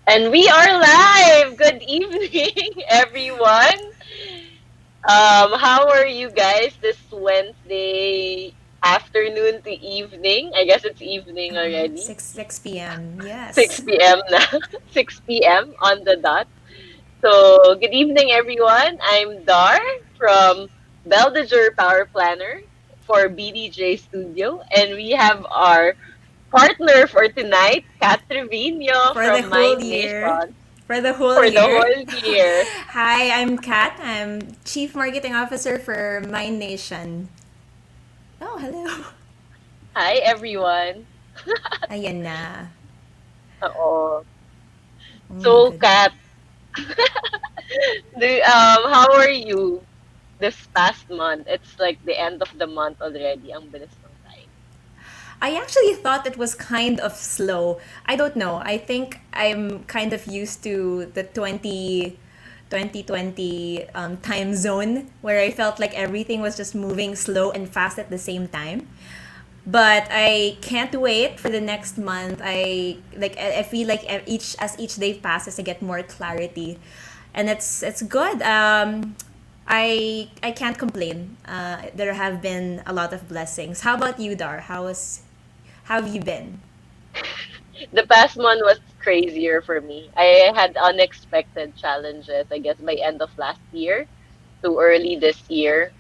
And we are live. Good evening, everyone. How are you guys this Wednesday afternoon to evening? I guess it's evening already. 6 p.m. Yes. 6 p.m. na. 6 p.m. on the dot. So, good evening, everyone. I'm Dar from Belle de Jour Power Planner for BDJ Studio, and we have our partner for tonight, Kat Triviño For the from whole year. MindNation For the whole for the year. whole year. Hi, I'm Kat. I'm Chief Marketing Officer for MindNation. Oh, hello. Hi, everyone. Ayan na. Oo. Oh my So, goodness. Kat, how are you this past month? It's like the end of the month already. Ang bilis ng time. I actually thought it was kind of slow. I don't know. I think I'm kind of used to the 2020 time zone where I felt like everything was just moving slow and fast at the same time. But I can't wait for the next month. I feel like each day passes, I get more clarity, and it's good. I can't complain. There have been a lot of blessings. How about you, Dar? How have you been? The past month was crazier for me. I had unexpected challenges, I guess, by end of last year to early this year.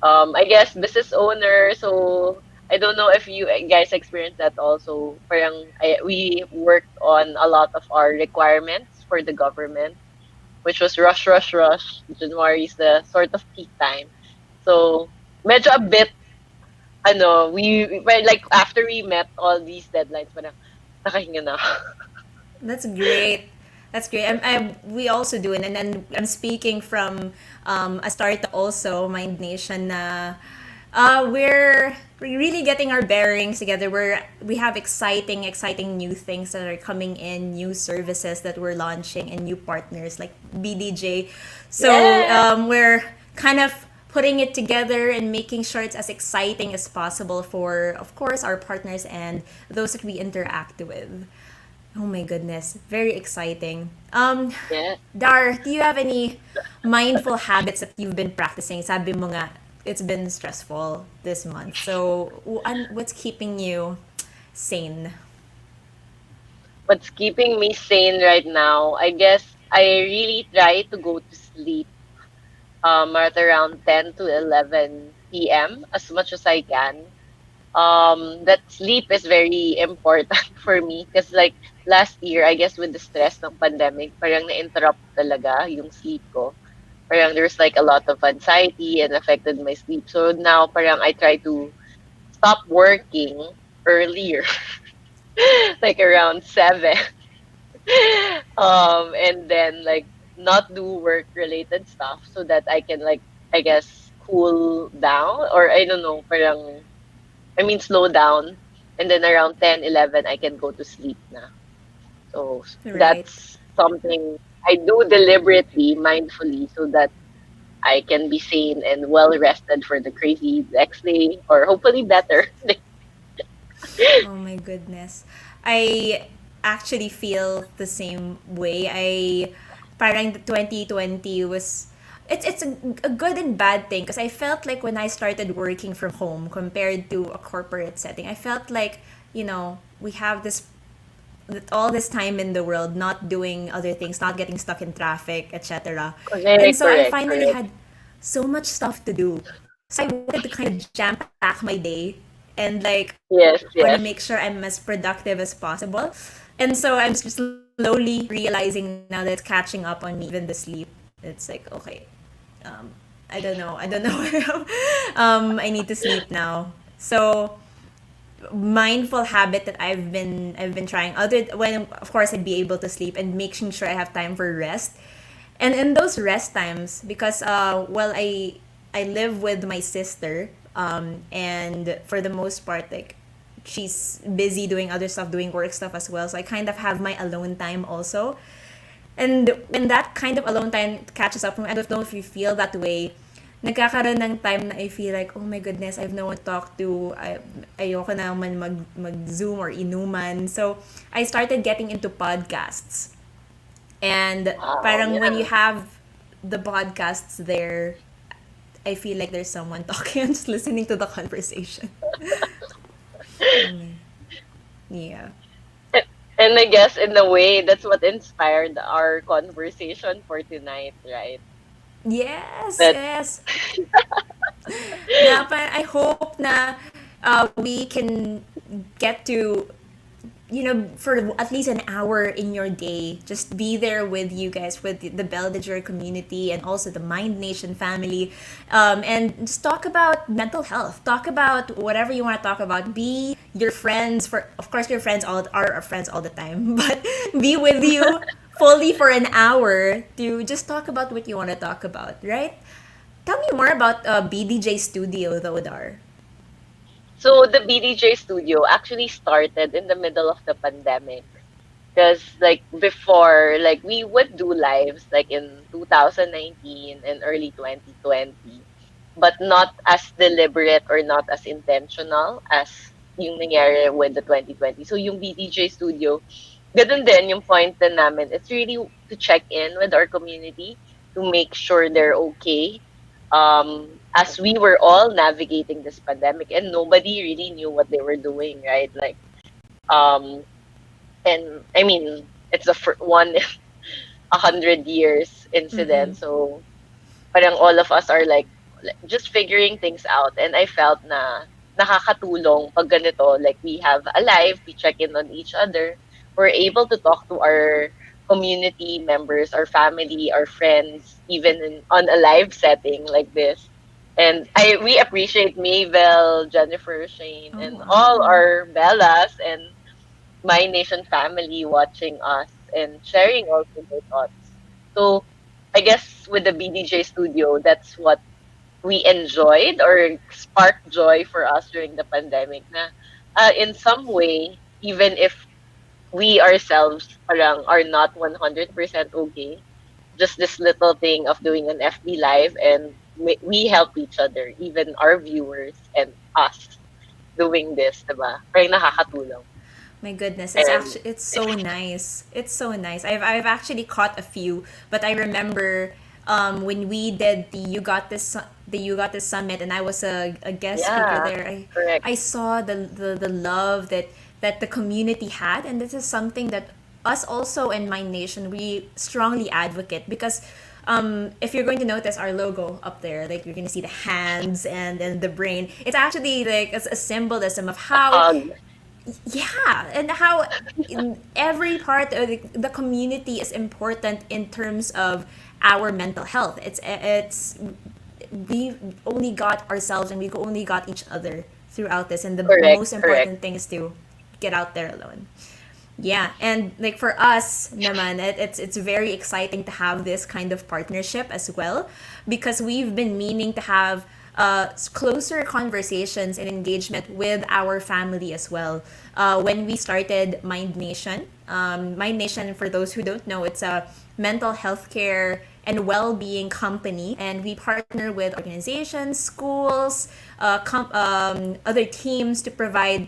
I guess business owner, so I don't know if you guys experienced that also. We worked on a lot of our requirements for the government, which was rush, rush, rush. January is the sort of peak time. So, medyo a bit, like after we met all these deadlines, parang nakahinga na. That's great. That's great. We also do it, and then I'm speaking from a startup also, Mind Nation. We're really getting our bearings together. We have exciting new things that are coming in, new services that we're launching, and new partners like BDJ. So Yes! we're kind of putting it together and making sure it's as exciting as possible for, of course, our partners and those that we interact with. Oh my goodness, very exciting. Yeah. Dar, do you have any mindful habits that you've been practicing? Sabi mo nga, it's been stressful this month. So, what's keeping you sane? What's keeping me sane right now, I guess I really try to go to sleep at around 10 to 11 p.m. as much as I can. That sleep is very important for me because like last year, I guess with the stress ng pandemic, parang na-interrupt talaga yung sleep ko. Parang there's like a lot of anxiety and affected my sleep. So now parang I try to stop working earlier, like around 7. And then like not do work related stuff so that I can like I guess cool down or I don't know, parang I mean slow down. And then around 10, 11, I can go to sleep na. So Right. that's something I do deliberately, mindfully, so that I can be sane and well rested for the crazy next day or hopefully better. Oh my goodness. I actually feel the same way. Parang the 2020 was it's a good and bad thing because I felt like when I started working from home compared to a corporate setting, I felt like, we have this all this time in the world not doing other things, not getting stuck in traffic, etc. And Correct, so I correct, finally correct. had so much stuff to do. So I wanted to kind of jam pack my day and like Yes, want to yes. make sure I'm as productive as possible. And so I'm just slowly realizing now that it's catching up on me, even the sleep. It's like, okay, um, I don't know. I need to sleep now. So mindful habit that I've been trying other when of course I'd be able to sleep and making sure I have time for rest. And in those rest times, because I live with my sister, and for the most part, like she's busy doing other stuff, doing work stuff as well. So I kind of have my alone time also. And when that kind of alone time catches up from me, I don't know if you feel that way. Nagkakaroon ng time na I feel like, oh my goodness, I have no one to talk to. Ayoko na man mag Zoom or inuman. So, I started getting into podcasts. And Wow, parang when you yeah. have the podcasts there, I feel like there's someone talking and just listening to the conversation. Mm, yeah. And and I guess in a way that's what inspired our conversation for tonight, right? Yes, That yes. Na I hope na we can get to, for at least an hour in your day, just be there with you guys, with the Belle community and also the Mind Nation family, and just talk about mental health. Talk about whatever you want to talk about. Be your friends for, of course, your friends all are our friends all the time, but be with you fully for an hour to just talk about what you want to talk about, right? Tell me more about BDJ Studio, though, Dar. so the BDJ studio actually started in the middle of the pandemic. Because like before, like we would do lives like in 2019 and early 2020, but not as deliberate or not as intentional as yung nangyari with the 2020. So yung BDJ studio, ganun din yung point din namin. It's really to check in with our community to make sure they're okay. As we were all navigating this pandemic and nobody really knew what they were doing, right? Like, um, and I mean, it's a one in 100 years Mm-mm. incident. So parang all of us are like just figuring things out. And I felt na nakakatulong pag ganito. Like we have a live, we check in on each other. We're able to talk to our community members, our family, our friends, even on a live setting like this. And we appreciate Mavel, Jennifer, Shane, Oh, and all wow. our Bellas and My Nation family watching us and sharing also their thoughts. So I guess with the BDJ studio, that's what we enjoyed or sparked joy for us during the pandemic. Na in some way, even if we ourselves parang are not 100% okay, just this little thing of doing an FB live and we help each other, even our viewers and us doing this, diba? Parang nakakatulong. My goodness, And it's so nice. It's so nice. I've actually caught a few, but I remember when we did the You Got This Summit, and I was a guest speaker yeah, there. correct. I saw the love that the community had, and this is something that us also in Mind Nation we strongly advocate, because if you're going to notice our logo up there, like you're going to see the hands and the brain. It's actually like a symbolism of A how, hug. yeah, and how in every part of the community is important in terms of our mental health. It's we only got ourselves and we only got each other throughout this, and the Correct, most correct. important thing is to get out there alone. Yeah, and like for us naman, it's very exciting to have this kind of partnership as well, because we've been meaning to have closer conversations and engagement with our family as well. When we started Mind Nation, Mind Nation, for those who don't know, it's a mental health care and well-being company, and we partner with organizations, schools, other teams to provide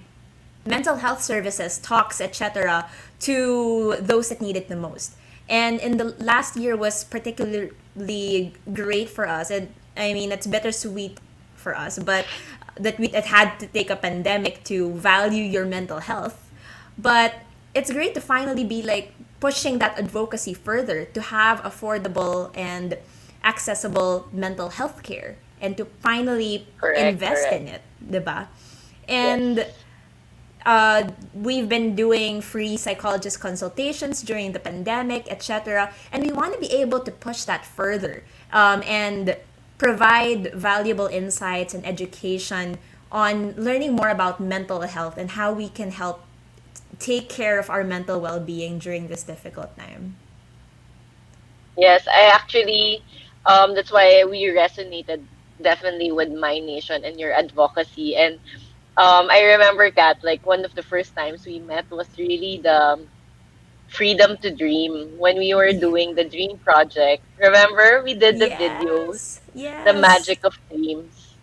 mental health services, talks, etc., to those that need it the most. And in the last year was particularly great for us. And I mean, it's bittersweet for us, but that we that had to take a pandemic to value your mental health. But it's great to finally be like pushing that advocacy further to have affordable and accessible mental health care, and to finally Correct, invest correct. in it, diba? Yes. And we've been doing free psychologist consultations during the pandemic, etc. And we want to be able to push that further, and provide valuable insights and education on learning more about mental health and how we can help take care of our mental well-being during this difficult time. Yes, I actually that's why we resonated definitely with My Nation and your advocacy. And I remember Kat, like one of the first times we met was really the freedom to dream when we were doing the dream project. Remember we did the videos, Yes, the yes. magic of dreams.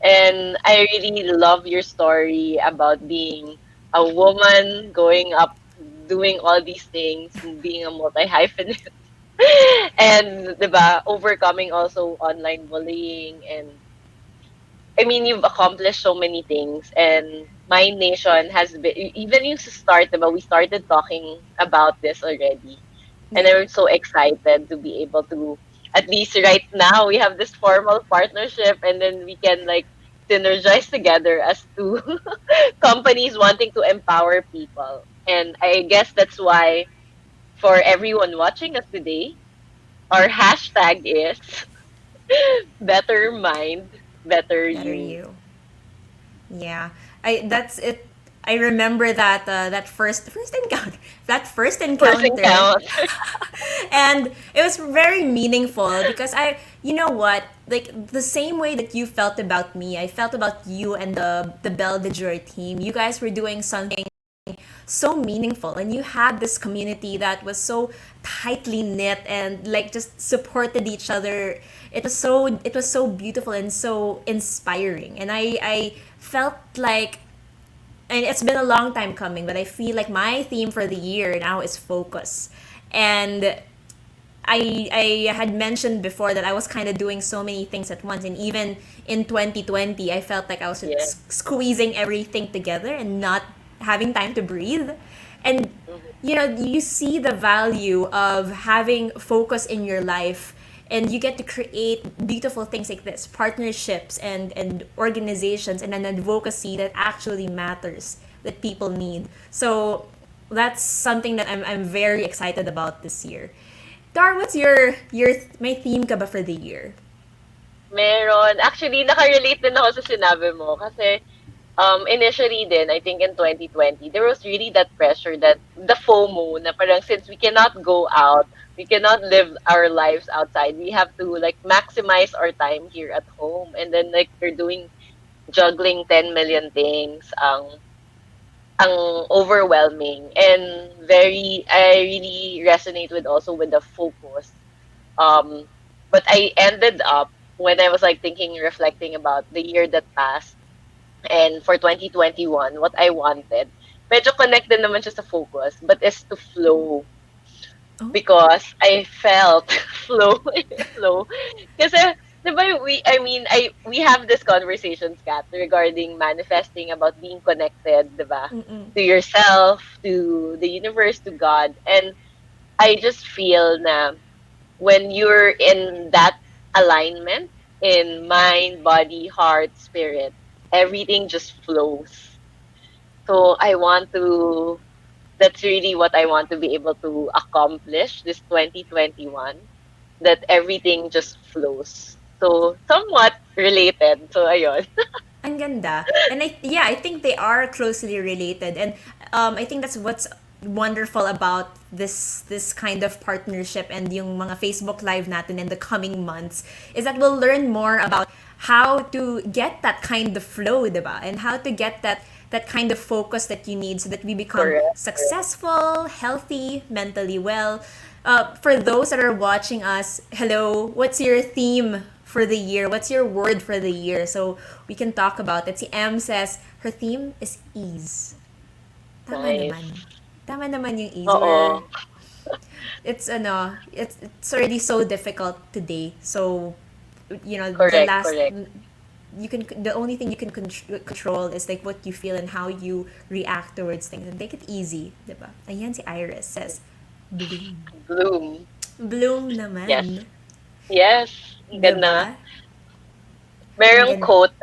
And I really love your story about being a woman going up doing all these things, being a multi-hyphenate, and, 'di ba, overcoming also online bullying. And I mean, you've accomplished so many things, and MindNation has been, even you start, 'di ba, we started talking about this already. And Yeah. I'm so excited to be able to, at least right now, we have this formal partnership, and then we can like synergize together as two companies wanting to empower people. And I guess that's why, for everyone watching us today, our hashtag is better mind, better Better you. you. Yeah, I that's it. I remember that that first encounter, that first First encounter, encounter. and it was very meaningful because you know what, like the same way that you felt about me, I felt about you and the Belle de Jour team. You guys were doing something so meaningful, and you had this community that was so tightly knit and like just supported each other. It was so beautiful and so inspiring, and I felt like, and it's been a long time coming, but I feel like my theme for the year now is focus. And I had mentioned before that I was kind of doing so many things at once, and even in 2020, I felt like I was Yeah. squeezing everything together and not having time to breathe. And Mhm. you see the value of having focus in your life, and you get to create beautiful things like this, partnerships and organizations and an advocacy that actually matters, that people need. So that's something that I'm very excited about this year. Dar, what's your may theme ka ba for the year? Meron. Actually, nakarelate din ako sa sinabi mo kasi initially din, I think in 2020, there was really that pressure, that the FOMO, na parang since we cannot go out, we cannot live our lives outside, we have to like maximize our time here at home. And then like we're doing, juggling 10 million things, ang overwhelming. And I really resonate with also with the focus. Um, but I ended up, when I was like thinking, reflecting about the year that passed, and for 2021, what I wanted, medyo connected naman siya sa focus, but is to flow. Oh. Because I felt flow, flow. Kasi, di ba, we have this conversation, Kat, regarding manifesting, about being connected, di ba? Mm-mm. To yourself, to the universe, to God. And I just feel na when you're in that alignment, in mind, body, heart, spirit, everything just flows. So that's really what I want to be able to accomplish this 2021, that everything just flows. So somewhat related. So ayun. Ang ganda. And I think they are closely related. And I think that's what's wonderful about this kind of partnership and yung mga Facebook Live natin in the coming months is that we'll learn more about how to get that kind of flow, diba? And how to get that kind of focus that you need so that we become Correct. Correct. successful, healthy, mentally well. For those that are watching us, hello, what's your theme for the year? What's your word for the year? So we can talk about it. Si M says her theme is ease. Tama Nice. naman. Tama naman yung ease. Oo. It's already so difficult today. So the Correct. last Correct. you can the only thing you can control is like what you feel and how you react towards things, and take it easy, diba? Ayan, si Iris says bloom. Bloom. Bloom Yes. naman, Yes. Ang ganda. diba? Ang Merong ganda. quote,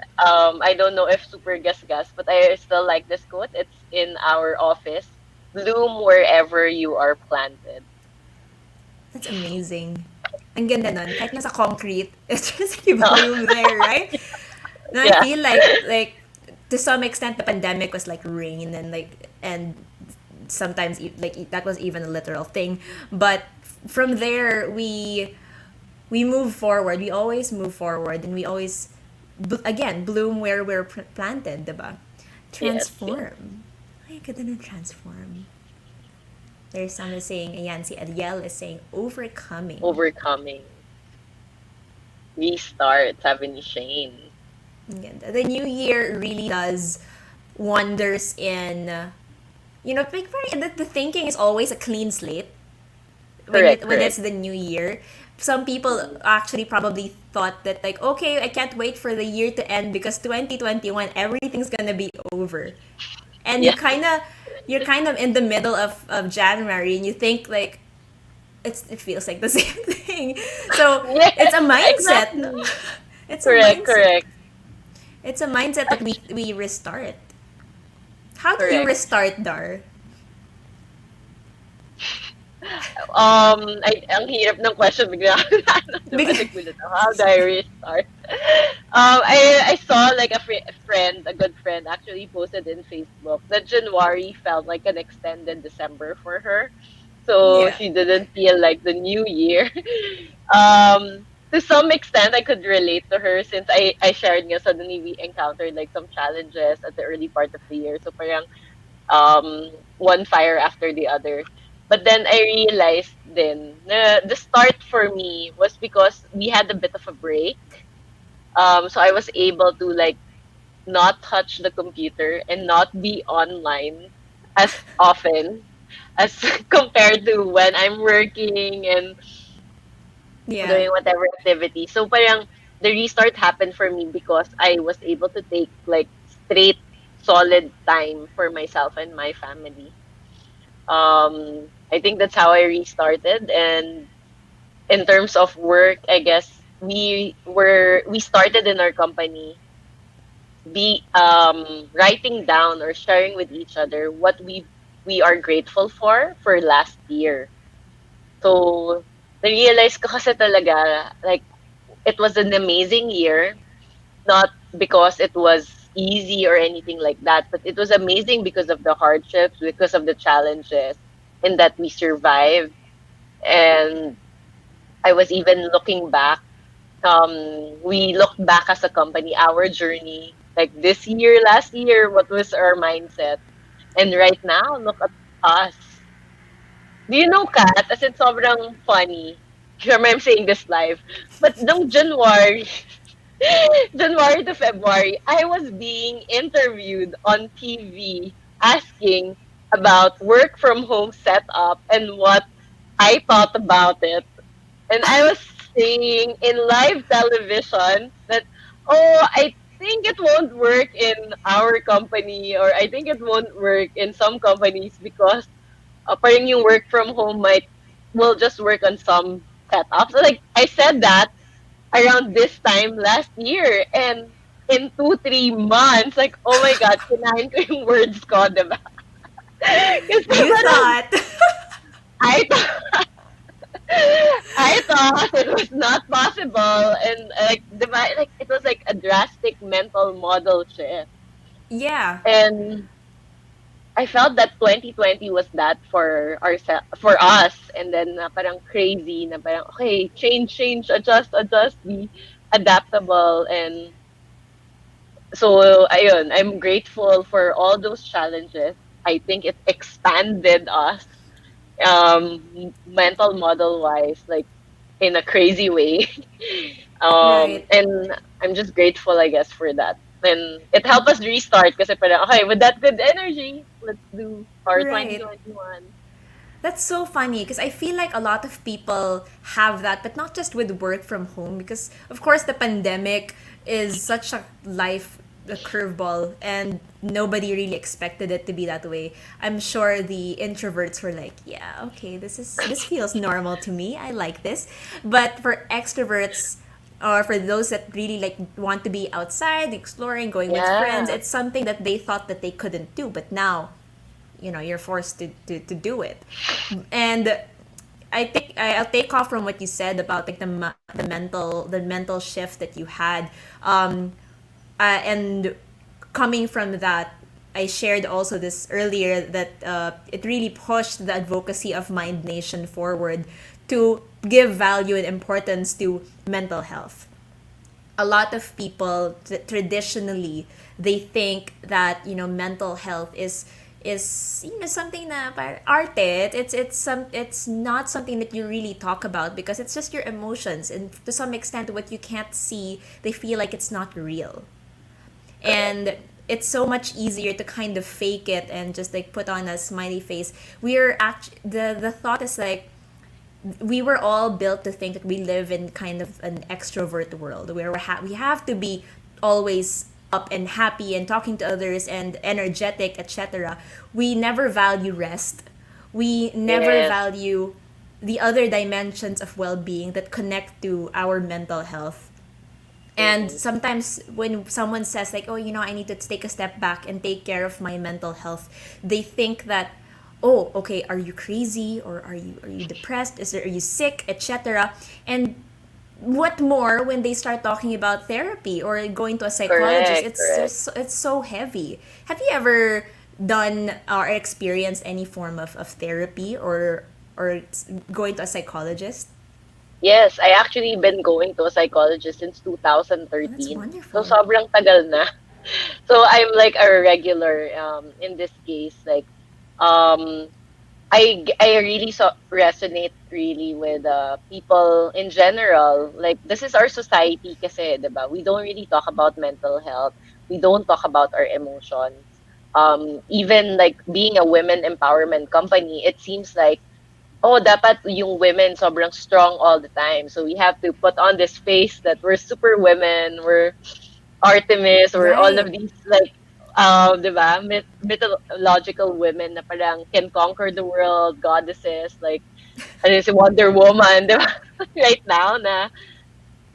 I don't know if super gas-gas, but I still like this quote. It's in our office. Bloom wherever you are planted. That's amazing. Ang ganda nun. Kahit nasa concrete, it's just you bloom there, right? No, I Yeah. feel like to some extent the pandemic was like rain, and sometimes that was even a literal thing. But from there we move forward. We always move forward, and we always again bloom where we're planted, diba? Yes, yes. Transform. Ay, ganda ng transform. There's someone saying, ayan, si Ariel is saying overcoming. Overcoming. Restart, sabi ni Shane. Ang ganda. The new year really does wonders in like the thinking is always a clean slate Correct, when it's correct. the new year. Some people Mm. actually probably thought that like, okay, I can't wait for the year to end because 2021 everything's gonna be over, and Yeah. you're kind of in the middle of January and you think like it feels like the same thing. So Yes, it's a mindset, no? exactly. It's a Correct, mindset. correct. It's a mindset that we restart. How do you Correct. restart, Dar? Ang hirap ng question bigla Because nabaligbulit ako. How do I restart? I saw like a friend, a good friend, actually posted in Facebook that January felt like an extended December for her. So yeah, she didn't feel like the new year. To some extent, I could relate to her since I shared nga suddenly we encountered like some challenges at the early part of the year. So parang one fire after the other. But then I realized then na the start for me was because we had a bit of a break. So I was able to like not touch the computer and not be online as often as compared to when I'm working and yeah, doing whatever activity. So parang the restart happened for me because I was able to take like straight solid time for myself and my family. I think that's how I restarted. And in terms of work, I guess we started in our company be writing down or sharing with each other what we are grateful for last year. So na-realize ko kasi talaga like it was an amazing year, not because it was easy or anything like that, but it was amazing because of the hardships, because of the challenges, and that we survived. And I was even looking back. We looked back as a company, our journey, like this year, last year, what was our mindset? And right now, look at us. Do you know, Kat? As in, sobrang funny. Sure, I'm saying this live. But nung January, January to February, I was being interviewed on TV asking about work from home setup and what I thought about it. And I was saying in live television that, oh, I think it won't work in our company or I think it won't work in some companies because parang yung work from home might will just work on some setups. So, like I said that around this time last year and in 2, 3 months, like, oh my God, kinain ko yung words ko, diba? Kasi you parang, thought. I thought, I thought it was not possible. And like, diba, like, it was like a drastic mental model shift. Yeah, And I felt that 2020 was that for us, and then na parang crazy na parang okay, change, change, adjust, adjust, be adaptable. And so ayun, I'm grateful for all those challenges. I think it expanded us mental model wise, like in a crazy way. right, And I'm just grateful, I guess, for that. And it helped us restart kasi parang, okay, with that good energy, let's do our right. 2021. That's so funny because I feel like a lot of people have that, but not just with work from home. Because of course, the pandemic is such a a curveball, and nobody really expected it to be that way. I'm sure the introverts were like, "Yeah, okay, this feels normal to me. I like this." But for extroverts, or for those that really like want to be outside, exploring, going with friends, Yeah. it's something that they thought that they couldn't do, but now you're forced to do it. And I'll take off from what you said about like the mental shift that you had, and coming from that, I shared also this earlier that it really pushed the advocacy of MindNation forward to give value and importance to mental health. A lot of people traditionally they think that mental health is something na arte. It's not something that you really talk about because it's just your emotions, and to some extent what you can't see they feel like it's not real. Correct. And it's so much easier to kind of fake it and just like put on a smiley face. We're act the thought is like we were all built to think that we live in kind of an extrovert world where we have to be always up and happy and talking to others and energetic, etc. We never value rest. We never Yes. value the other dimensions of well-being that connect to our mental health. And Mm-hmm. sometimes when someone says like, oh, I need to take a step back and take care of my mental health, they think that, oh, okay, are you crazy, or are you depressed, are you sick, etc. And what more when they start talking about therapy or going to a psychologist? Correct, It's correct. just it's so heavy. Have you ever done or experienced any form of therapy, or going to a psychologist? Yes, I actually been going to a psychologist since Oh, that's 2013. So wonderful. sobrang tagal na. So I'm like a regular in this case. Like um I really resonate really with people in general. Like this is our society kasi, 'di ba? We don't really talk about mental health. We don't talk about our emotions. Even like being a women empowerment company, it seems like, oh, dapat yung women sobrang strong all the time. So we have to put on this face that we're super women, we're Artemis, or all of Right. these like di ba, mythological women na parang can conquer the world, goddesses, like ano yun, si Wonder Woman, di ba? Right now na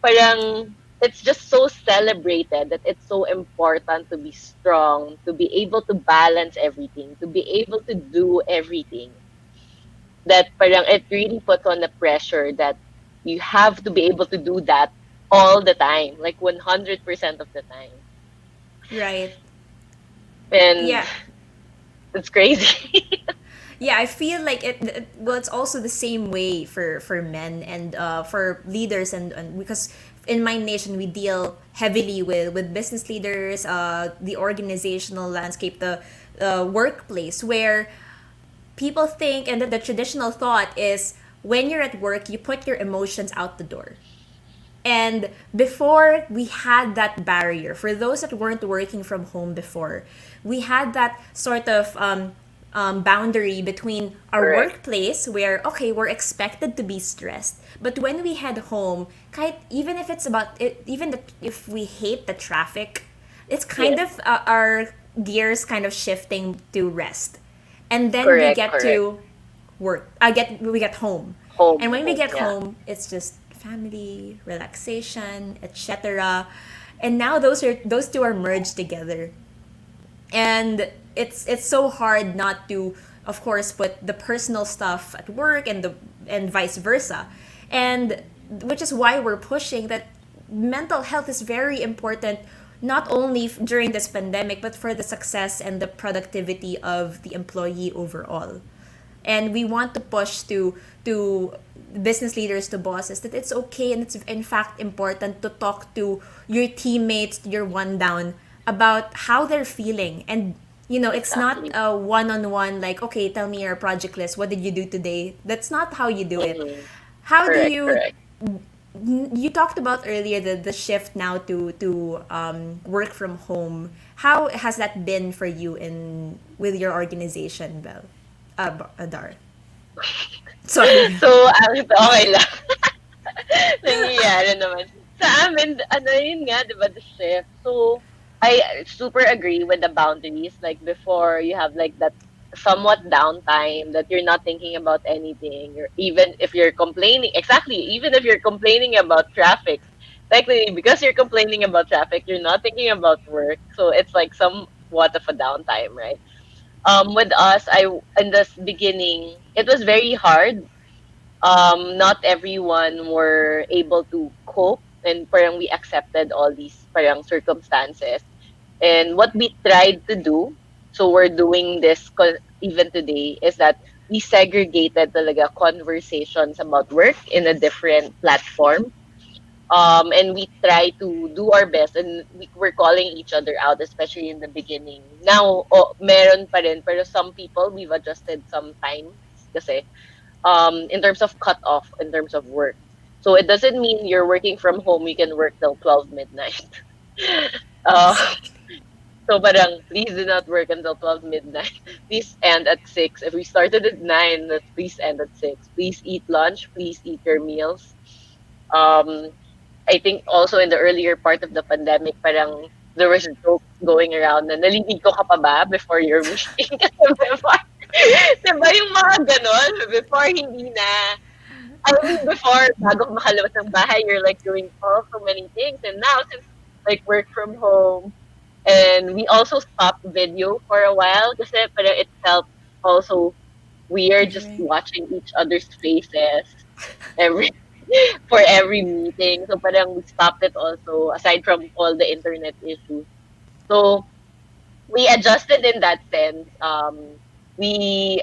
parang it's just so celebrated that it's so important to be strong, to be able to balance everything, to be able to do everything. That parang it really puts on the pressure that you have to be able to do that all the time, like 100% of the time. Right. And Yeah. it's crazy. Yeah, I feel like well, it's also the same way for men and for leaders, and because in MindNation we deal heavily with business leaders, the organizational landscape, the workplace, where people think, and the traditional thought is, when you're at work you put your emotions out the door. And before, we had that barrier. For those that weren't working from home before, we had that sort of boundary between our Correct. workplace, where, okay, we're expected to be stressed. But when we head home, even if it's about it, if we hate the traffic, it's kind Yes. of our gears kind of shifting to rest. And then we Correct. get Correct. to we get home. Home. And when we Home. get Yeah. home, it's just family, relaxation, etc. And now those two are merged together. And it's so hard not to, of course, put the personal stuff at work, and vice versa. And which is why we're pushing that mental health is very important, not only during this pandemic, but for the success and the productivity of the employee overall. And we want to push to business leaders, to bosses, that it's okay and it's in fact important to talk to your teammates, your one down, about how they're feeling. And it's not Exactly. a one-on-one, like, okay, tell me your project list, what did you do today. That's not how you do it. Mm-hmm. How do Correct. you Correct. You talked about earlier the shift now to work from home. How has that been for you in with your organization, Belle? Dar. Sorry. So, okay lang. Nangyayari naman. Sa amin, ano yun nga, di ba, the shift. So, I super agree with the boundaries. Like, before, you have like that somewhat downtime that you're not thinking about anything. Even if you're complaining, exactly, even if you're complaining about traffic, technically, because you're complaining about traffic, you're not thinking about work. So, it's like somewhat of a downtime, right? With us, in the beginning, it was very hard. Not everyone were able to cope, and parang we accepted all these parang circumstances. And what we tried to do, so we're doing this even today, is that we segregated talaga conversations about work in a different platform. And we try to do our best, and we're calling each other out, especially in the beginning. Now, oh, meron pa rin, pero some people, we've adjusted some times kasi in terms of cut off, in terms of work. So it doesn't mean you're working from home, you can work till 12 midnight. uh, Exactly. So parang, please do not work until 12 midnight. Please end at 6. If we started at 9, please end at 6. Please eat lunch. Please eat your meals. Um, I think also in the earlier part of the pandemic, parang there was jokes going around na naliligo ka pa ba before your meeting? Kasi before, diba yung mga ganon? Before hindi na. I mean, before, bago makalabas ng bahay, you're like doing all so many things. And now, since like work from home, and we also stopped video for a while kasi parang it felt also weird just Right. watching each other's faces every for every meeting. So parang we stopped it also aside from all the internet issues. So we adjusted in that sense. We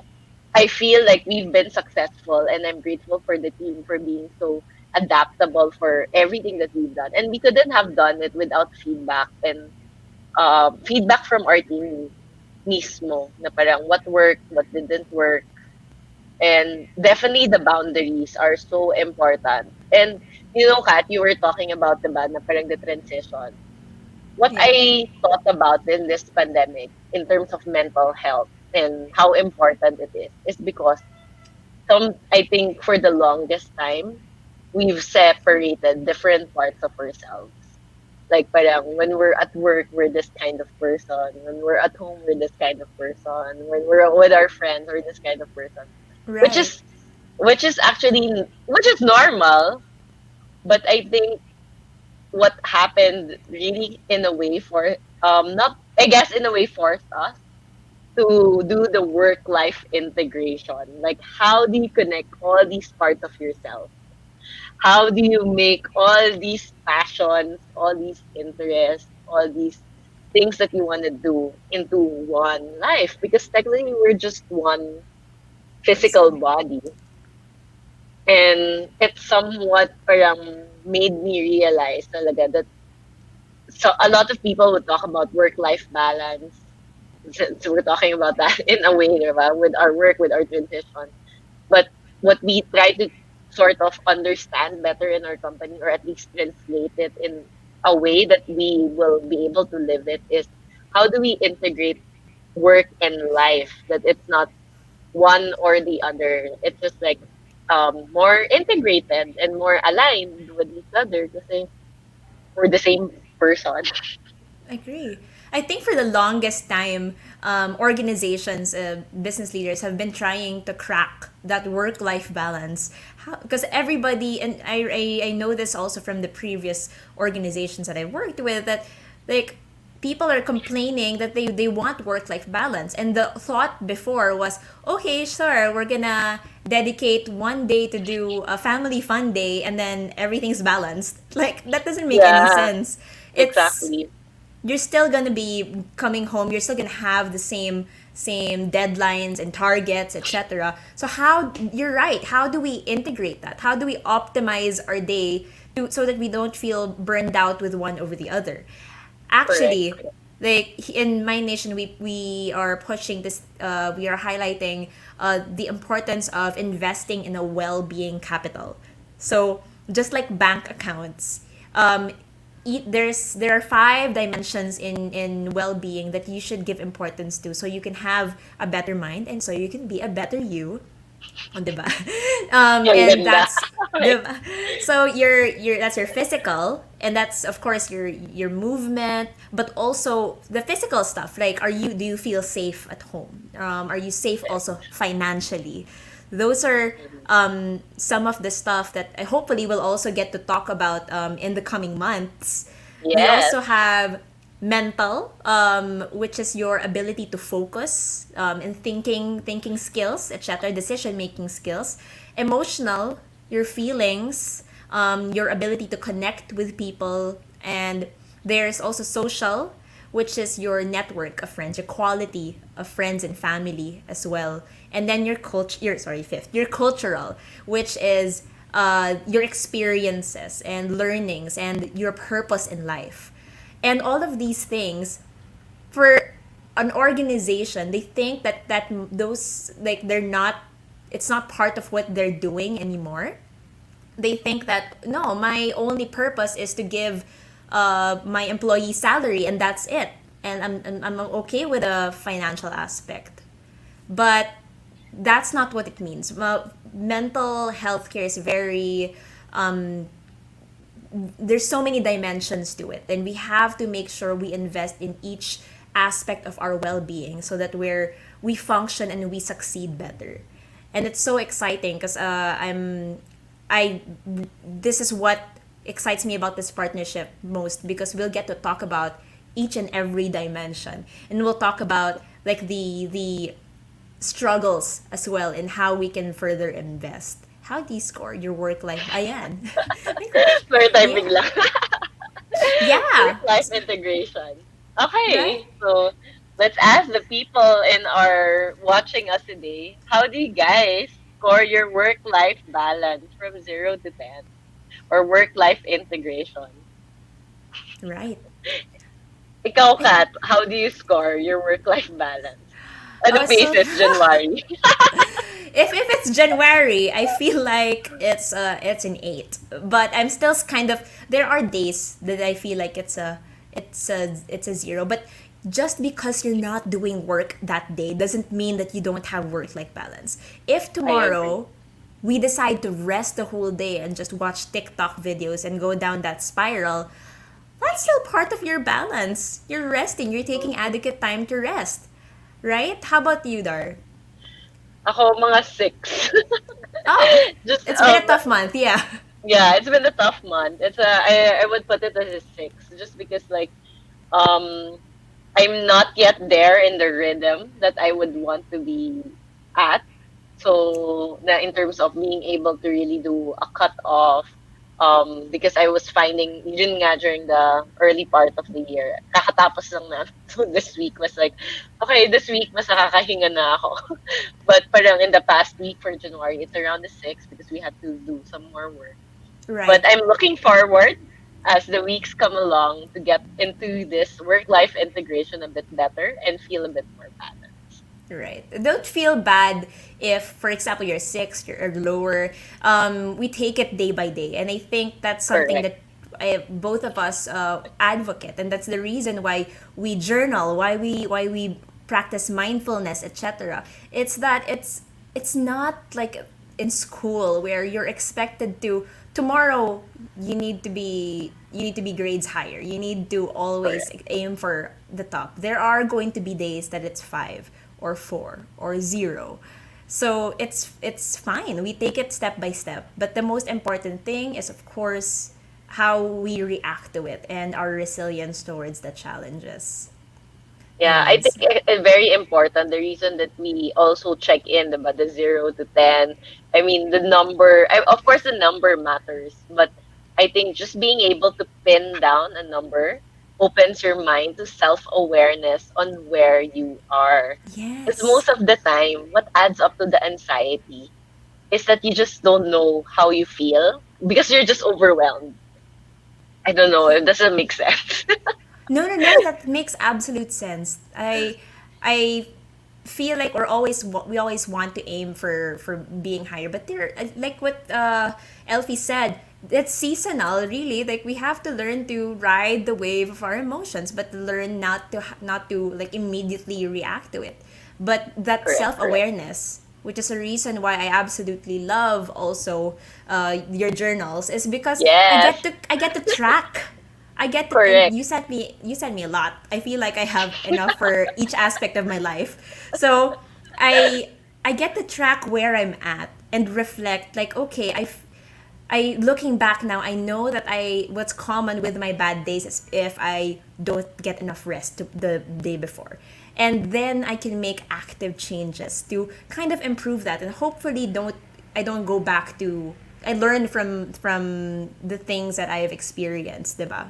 I feel like we've been successful and I'm grateful for the team for being so adaptable for everything that we've done. And we couldn't have done it without feedback and feedback from our team mismo na parang what worked, what didn't work. And definitely the boundaries are so important. And you know, Kat, you were talking about the na parang the transition. What Yeah. I thought about in this pandemic in terms of mental health and how important it is because I think for the longest time we've separated different parts of ourselves. Like parang when we're at work, we're this kind of person. When we're at home, we're this kind of person. When we're with our friends, we're this kind of person. Which Right. is which is actually which is normal, but I think what happened really in a way for not I guess in a way forced us to do the work life integration. Like how do you connect all these parts of yourself? How do you make all these passions, all these interests, all these things that you want to do into one life? Because technically we're just one physical Person. body. And it somewhat parang made me realize talaga that so a lot of people would talk about work-life balance. So we're talking about that in a way, diba? With our work, with our transition. But what we try to sort of understand better in our company, or at least translate it in a way that we will be able to live it, is how do we integrate work and life? That it's not one or the other. It's just like more integrated and more aligned with each other kasi we're the same person. Agree. I think for the longest time, organizations, business leaders have been trying to crack that work-life balance. Because everybody, and I know this also from the previous organizations that I worked with, that like people are complaining that they want work-life balance. And the thought before was, okay, sure, we're gonna dedicate one day to do a family fun day and then everything's balanced. Like, that doesn't make any Yeah, sense. It's exactly. you're still gonna be coming home, you're still gonna have the same deadlines and targets, etc. So how, you're right, how do we integrate that, how do we optimize our day so that we don't feel burned out with one over the other? Correct. Actually, like in MindNation, we are pushing this, we are highlighting the importance of investing in a well-being capital. So just like bank accounts, um, there are 5 dimensions in well-being that you should give importance to, so you can have a better mind and so you can be a better you. Oh, diba? Ang And ganda. that's the so your that's your physical, and that's of course your movement, but also the physical stuff. Like, do you feel safe at home? Are you safe also financially? Those are some of the stuff that I hopefully will also get to talk about in the coming months. We Yes. also have mental, which is your ability to focus, and thinking skills, etc., decision making skills. Emotional, your feelings, your ability to connect with people. And there's also social, which is your network of friends, your quality of friends and family as well. And then fifth, your cultural, which is your experiences and learnings and your purpose in life. And all of these things, for an organization, they think that those, like, they're not, it's not part of what they're doing anymore. They think that, no, my only purpose is to give my employee salary and that's it. and I'm okay with the financial aspect. But that's not what it means. Well, mental health care is very there's so many dimensions to it, and we have to make sure we invest in each aspect of our well-being so that we function and we succeed better. And it's so exciting because I this is what excites me about this partnership most, because we'll get to talk about each and every dimension, and we'll talk about like the struggles as well and how we can further invest. How do you score your work life? Ayan. My question. For time Yeah. bigla. Yeah. Work-life integration. Right? Okay, so let's ask the people in our watching us today, how do you guys score your work-life balance from 0 to 10? Or work-life integration? Right. Ikaw, I, Kat, how do you score your work-life balance? Anong so basis, January? if it's January, I feel like it's an 8. But I'm still kind of, there are days that I feel like it's a 0. But just because you're not doing work that day doesn't mean that you don't have work life balance. If I agree. tomorrow we decide to rest the whole day and just watch TikTok videos and go down that spiral, that's still part of your balance. You're resting, you're taking adequate time to rest. Right? How about you, Dar? Ako, mga 6. Oh, Just, it's been a tough month, yeah. yeah, it's been a tough month. I would put it as a 6, just because, like, um, I'm not yet there in the rhythm that I would want to be at. So, in terms of being able to really do a cut off, because I was finding, yun nga during the early part of the year, kakatapos lang na. So, this week was like, okay, this week mas nakakahinga na ako. But parang in the past week for January, it's around the 6 because we had to do some more work. But Right. I'm looking forward as the weeks come along to get into this work life integration a bit better and feel a bit more balanced. Right. Don't feel bad if, for example, you're 6 or lower. We take it day by day. And I think that's something Correct. that both of us advocate. And that's the reason why we journal, why we practice mindfulness, etc. It's that it's not like in school where you're expected to tomorrow you need to be grades higher. You need to always Correct. aim for the top. There are going to be days that it's 5 or 4 or 0. So it's fine. We take it step by step. But the most important thing is, of course, how we react to it and our resilience towards the challenges. Yeah, I And think very important. The reason that we also check in about the 0 to 10. I mean, the number. Of course, the number matters, but I think just being able to pin down a number opens your mind to self awareness on where you are. Because yes. most of the time, what adds up to the anxiety is that you just don't know how you feel because you're just overwhelmed. I don't know. Yeah. It doesn't make sense. No, no, no. That makes absolute sense. I feel like we always want to aim for being higher, but there, like what Elfie said, it's seasonal. Really, like we have to learn to ride the wave of our emotions, but learn not to like immediately react to it. But that Correct, self correct. awareness, which is a reason why I absolutely love also your journals, is because I Yes, get to I get to track. I get to, and correct. you sent me a lot. I feel like I have enough for each aspect of my life. So I I get to track where I'm at and reflect like, okay, I looking back now, I know that I what's common with my bad days is if I don't get enough rest the day before. And then I can make active changes to kind of improve that, and hopefully I don't go back to, I learn from the things that I have experienced, diba?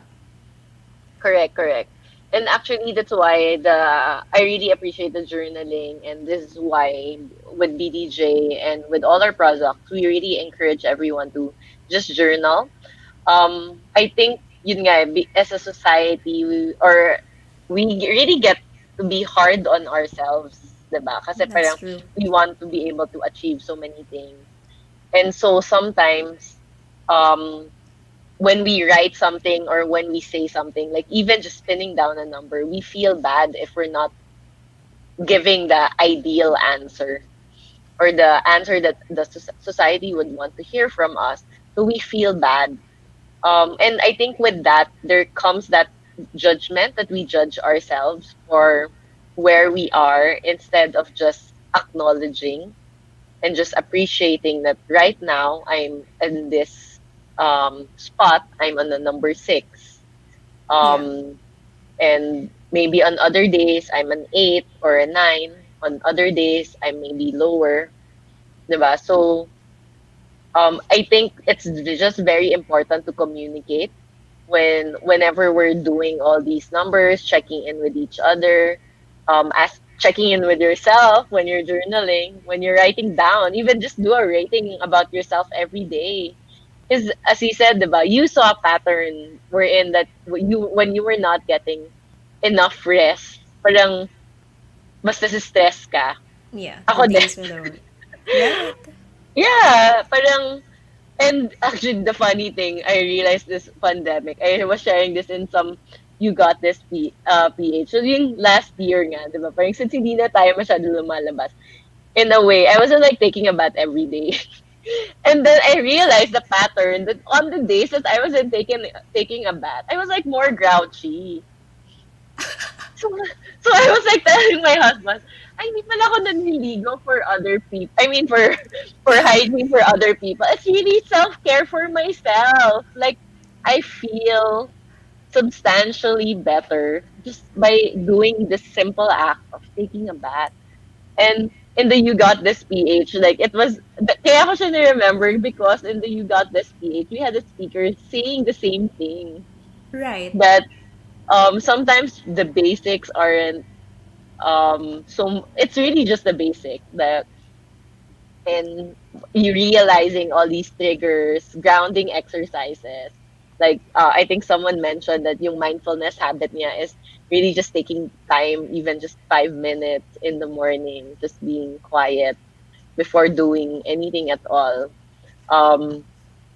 Correct, correct. And actually, that's why I really appreciate the journaling, and this is why with BDJ and with all our products, we really encourage everyone to just journal. I think yun nga, as a society, we really get to be hard on ourselves, diba? Kasi That's parang true. we want to be able to achieve so many things, and so sometimes, um when we write something or when we say something, like even just pinning down a number, we feel bad if we're not giving the ideal answer or the answer that the society would want to hear from us. So we feel bad. And I think with that, there comes that judgment that we judge ourselves for where we are instead of just acknowledging and just appreciating that right now I'm in this spot. I'm on the number six. Yeah. Um, and maybe on other days, I'm an eight or a nine. On other days, I may be lower. Diba? So I think it's just very important to communicate whenever we're doing all these numbers, checking in with each other, as checking in with yourself when you're journaling, when you're writing down, even just do a rating about yourself every day. Because as you said, diba, you saw a pattern wherein that you when you were not getting enough rest, parang mas stress ka. Yeah. The Ako din. days without. Right. Yeah, parang. And actually, the funny thing, I realized this pandemic, I was sharing this in some You Got This PH. So yung last year nga, di ba? Parang since hindi na tayo masyado lumalabas, in a way, I wasn't like taking a bath every day. And then I realized the pattern that on the days that I wasn't taking a bath, I was like more grouchy. So, so I was like telling my husband, ay, hindi pala ako nanliligo for other people. I mean, for hygiene for other people. It's really self-care for myself. Like, I feel substantially better just by doing this simple act of taking a bath. And in the You Got This PH, like, it was, kaya ako siya remember because in the You Got This PH, we had a speaker saying the same thing. Right. That sometimes the basics aren't so it's really just the basic that and you realizing all these triggers, grounding exercises. Like I think someone mentioned that yung mindfulness habit niya is really just taking time, even just 5 minutes in the morning, just being quiet before doing anything at all. Um,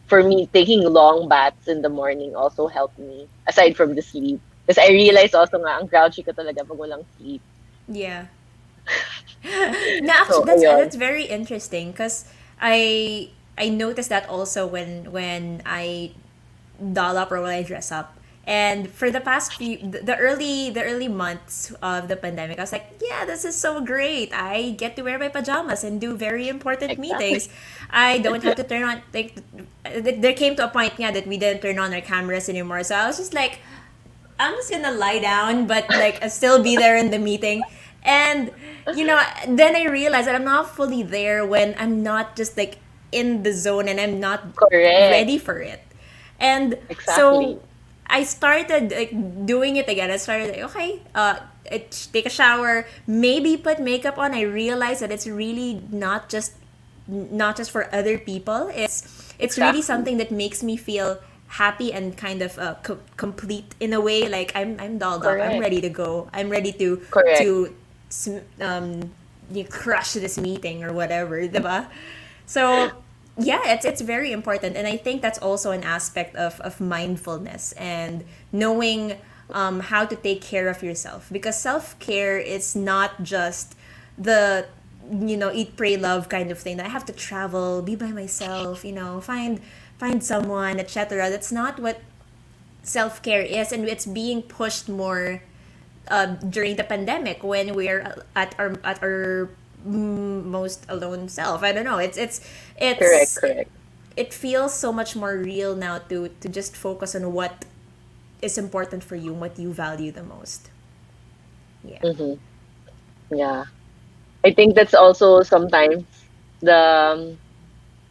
for me, taking long baths in the morning also helped me, aside from the sleep. Because I realized also nga, ang grouchy ko talaga pag walang sleep. Yeah. No, actually, So, ayun. that's very interesting because I noticed that also when I doll up or when I dress up. And for the past few the early months of the pandemic, I was like, yeah, this is so great. I get to wear my pajamas and do very important Exactly. meetings. I don't have to turn on like there came to a point yeah that we didn't turn on our cameras anymore. So I was just like, I'm just gonna lie down, but like I still be there in the meeting. And then I realized that I'm not fully there when I'm not just like in the zone and I'm not Correct. ready for it. And so Exactly. I started like doing it again. I started like, okay, take a shower, maybe put makeup on. I realized that it's really not just for other people. It's really Exactly. something that makes me feel happy and kind of complete in a way. Like I'm dolled up. I'm Correct. ready to go. I'm ready Correct. to you crush this meeting or whatever, diba? So yeah, it's very important, and I think that's also an aspect of mindfulness and knowing how to take care of yourself because self care is not just the eat pray love kind of thing that I have to travel be by myself find someone etc. That's not what self care is, and it's being pushed more during the pandemic when we're at our most alone self. I don't know. Correct. It's Correct. it feels so much more real now to just focus on what is important for you, what you value the most. Yeah. Mm-hmm. Yeah. I think that's also sometimes the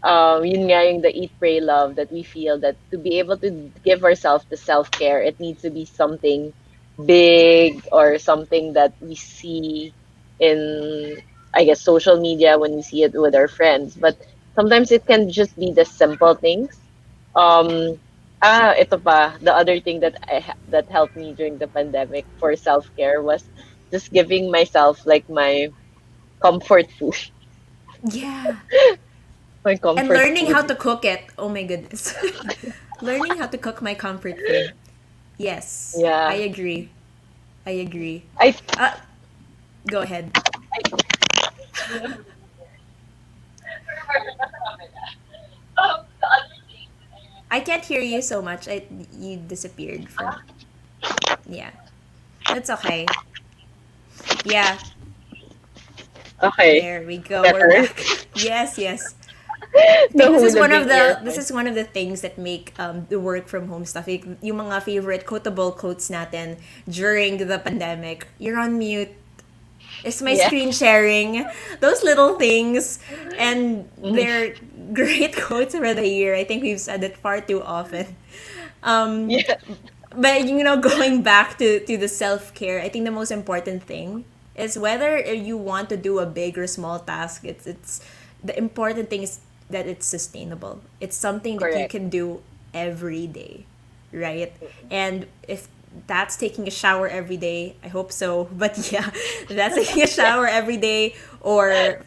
yun nga yung the eat, pray, love that we feel that to be able to give ourselves the self-care, it needs to be something big or something that we see in, I guess, social media when we see it with our friends. But sometimes it can just be the simple things. Ito pa, the other thing that that helped me during the pandemic for self-care was just giving myself like my comfort food, Yeah. my And comfort learning how food. to cook it. Oh my goodness. Learning how to cook my comfort food. Yes, I Yeah. agree. I agree. I, Uh, Go ahead. I can't hear you so much. You disappeared for. Yeah, that's okay. Yeah, okay. there we go. We're Better. back. Yes, yes. I think Nahulog yung this earphone. is one of the things that make the work from home stuff. Yung mga favorite quotable quotes natin during the pandemic. You're on mute. Is my Yes. screen sharing? Those little things, and Mhm. they're great quotes for the year. I think we've said it far too often. Um, Yes. but going back to the self care, I think the most important thing is whether you want to do a big or small task. It's the important thing is that it's sustainable. It's something that you Correct. can do every day, right? And if that's taking a shower every day, I hope so. But yeah, that's taking a shower every day, or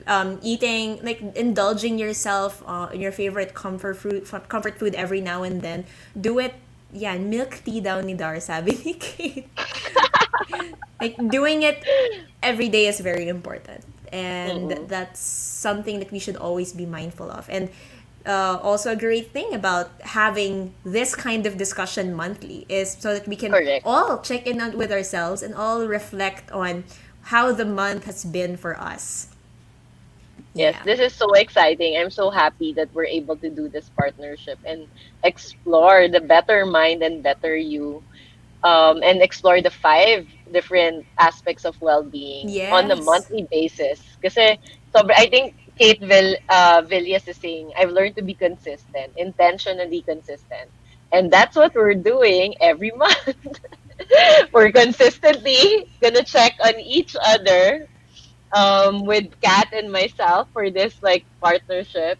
eating, like indulging yourself in your favorite comfort food every now and then. Do it. Yeah, milk tea daw ni Dar, sabi ni Kate. Like doing it every day is very important, and Mm-mm. that's something that we should always be mindful of. And also a great thing about having this kind of discussion monthly is so that we can Correct. all check in on with ourselves and all reflect on how the month has been for us. Yes, Yeah. this is so exciting. I'm so happy that we're able to do this partnership and explore the better mind and better you, and explore the five different aspects of well-being on a Yes. monthly basis. Kasi, I think Villas is saying, I've learned to be consistent, intentionally consistent. And that's what we're doing every month. We're consistently gonna check on each other, with Kat and myself for this like partnership.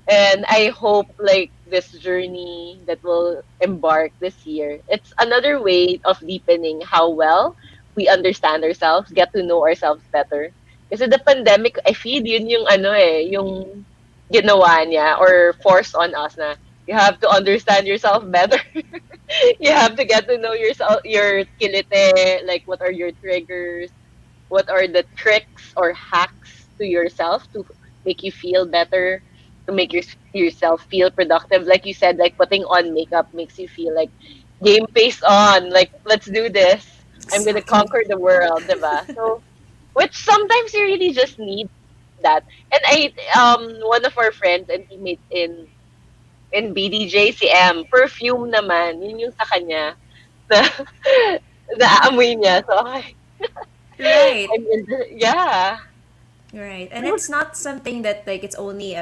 And I hope like this journey that we'll embark this year, it's another way of deepening how well we understand ourselves, get to know ourselves better. Kasi the pandemic, I feel yun yung ano yung ginawa niya or forced on us na you have to understand yourself better. You have to get to know yourself, your kilite, like what are your triggers, what are the tricks or hacks to yourself to make you feel better, to make yourself feel productive. Like you said, like putting on makeup makes you feel like game face on, like let's do this. I'm gonna Exactly. conquer the world, diba? So, which sometimes you really just need that. And one of our friends and teammates in BDJ, si M, perfume naman, yun yung sa kanya na naamoy niya. So, okay, Right. yeah. Right. And it's not something that like it's only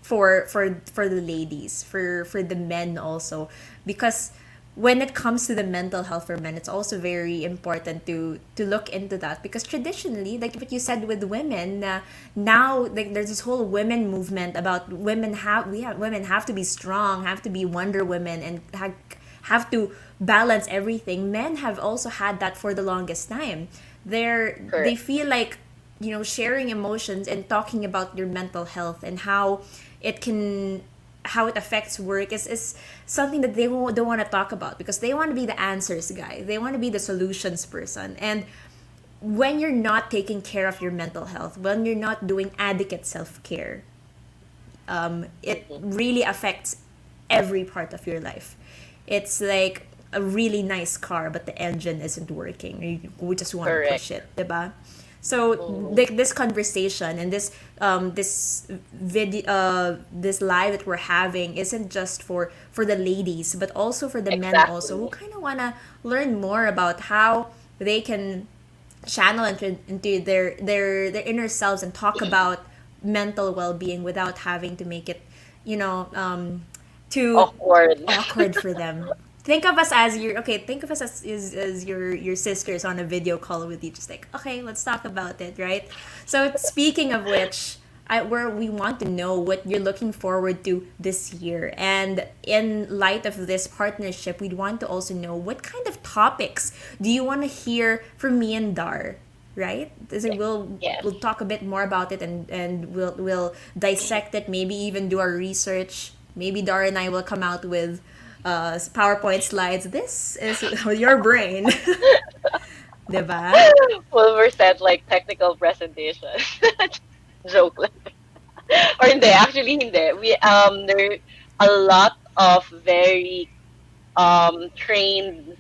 for the ladies, for the men also, because when it comes to the mental health for men, it's also very important to look into that, because traditionally, like what you said with women, now like there's this whole women movement about women have to be strong, have to be Wonder Women, and have to balance everything. Men have also had that for the longest time. They Correct. feel like, sharing emotions and talking about your mental health and it can how it affects work is something that don't want to talk about, because they want to be the answers guy, they want to be the solutions person. And when you're not taking care of your mental health, when you're not doing adequate self-care, it Mhm. really affects every part of your life. It's like a really nice car, but the engine isn't working. We just want to Correct. push it, diba? So Mhm. this conversation and this live that we're having isn't just for the ladies, but also for the men also, who Exactly. kind of wanna learn more about how they can channel into their inner selves and talk about mental well-being without having to make it, you know um, too Awkward. awkward for them. Think of us as your okay. Think of us as your sisters on a video call with you. Just like, okay, let's talk about it, right? So speaking of which, where we want to know what you're looking forward to this year, and in light of this partnership, we'd want to also know what kind of topics do you want to hear from me and Dar, right? So Yes. we'll talk a bit more about it, and we'll dissect it, maybe even do our research. Maybe Dara and I will come out with PowerPoint slides. This is your brain. Diba? Well, we're set like technical presentation. Joke lang. Or hindi, actually hindi. There are a lot of very trained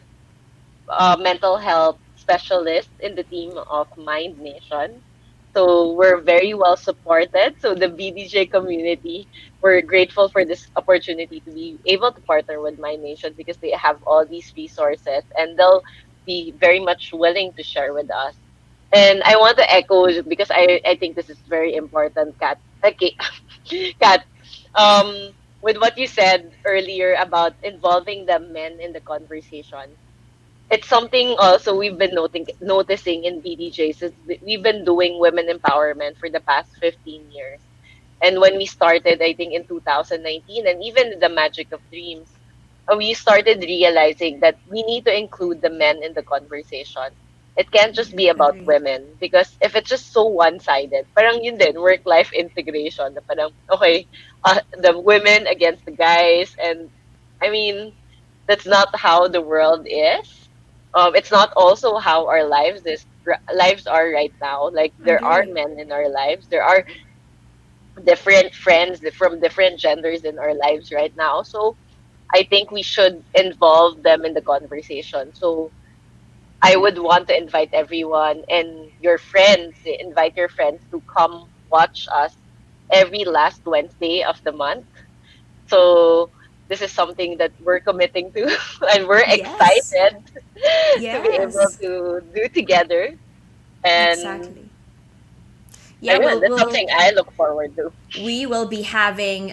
mental health specialists in the team of MindNation. So we're very well supported. So the BDJ community, we're grateful for this opportunity to be able to partner with MindNation because they have all these resources and they'll be very much willing to share with us. And I want to echo because I think this is very important, Kat. Okay, Kat, with what you said earlier about involving the men in the conversation, it's something also we've been noticing in BDJs is we've been doing women empowerment for the past 15 years. And when we started, I think in 2019, and even the Magic of Dreams, we started realizing that we need to include the men in the conversation. It can't just be about Agree. women because if it's just so one-sided, parang yun din, work-life integration, na parang, okay, the women against the guys, and I mean, that's not how the world is. It's not also how our lives are right now. Like there are Agree. men in our lives. There are different friends from different genders in our lives right now. So I think we should involve them in the conversation. So I would want to invite everyone and your friends, invite your friends to come watch us every last Wednesday of the month. So this is something that we're committing to and we're Yes. excited to be able Yes. to do together. And Exactly. Yeah, ayun, we'll that's we'll something I look forward to. we will be having